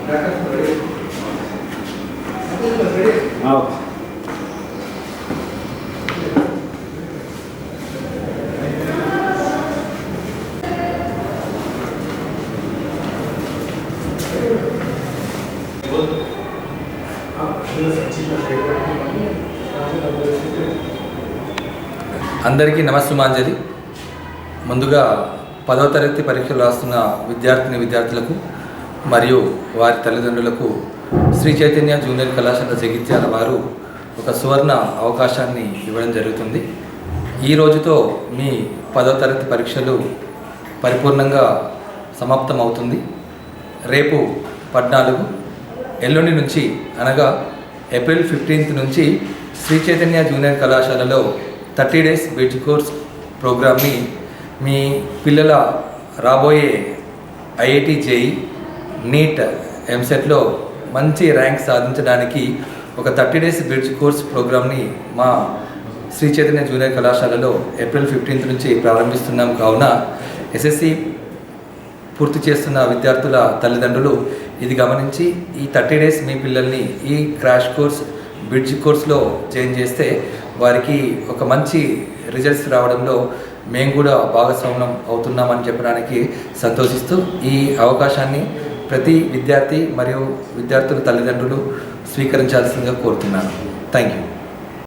అందరికీ నమస్సుమాంజలి. ముందుగా 10వ తరగతి పరీక్షలు రాస్తున్న విద్యార్థులకు మరియు వారి తల్లిదండ్రులకు శ్రీ చైతన్య జూనియర్ కళాశాల జగిత్యాల వారు ఒక సువర్ణ అవకాశాన్ని ఇవ్వడం జరుగుతుంది. ఈ రోజుతో మీ 10వ తరగతి పరీక్షలు పరిపూర్ణంగా సమాప్తం అవుతుంది. రేపు 14 ఎల్లుండి నుంచి అనగా ఏప్రిల్ 15 నుంచి శ్రీ చైతన్య జూనియర్ కళాశాలలో 30 డేస్ బ్రిడ్జ్ కోర్స్ ప్రోగ్రామ్ని మీ పిల్లల రాబోయే ఐఐటి జేఈ నీట్ ఎంసెట్లో మంచి ర్యాంక్ సాధించడానికి ఒక 30 డేస్ బ్రిడ్జ్ కోర్స్ ప్రోగ్రామ్ని మా శ్రీ చైతన్య జూనియర్ కళాశాలలో ఏప్రిల్ 15 నుంచి ప్రారంభిస్తున్నాం. కావున ఎస్ఎస్సి పూర్తి చేస్తున్న విద్యార్థుల తల్లిదండ్రులు ఇది గమనించి ఈ 30 డేస్ మీ పిల్లల్ని ఈ క్రాష్ కోర్స్ బ్రిడ్జ్ కోర్స్లో జాయిన్ చేస్తే వారికి ఒక మంచి రిజల్ట్స్ రావడంలో మేము కూడా భాగస్వామ్యం అవుతున్నామని చెప్పడానికి సంతోషిస్తూ ఈ అవకాశాన్ని ప్రతి విద్యార్థి మరియు విద్యార్థుల తల్లిదండ్రులు స్వీకరించాల్సిందిగా కోరుతున్నాను. Thank you.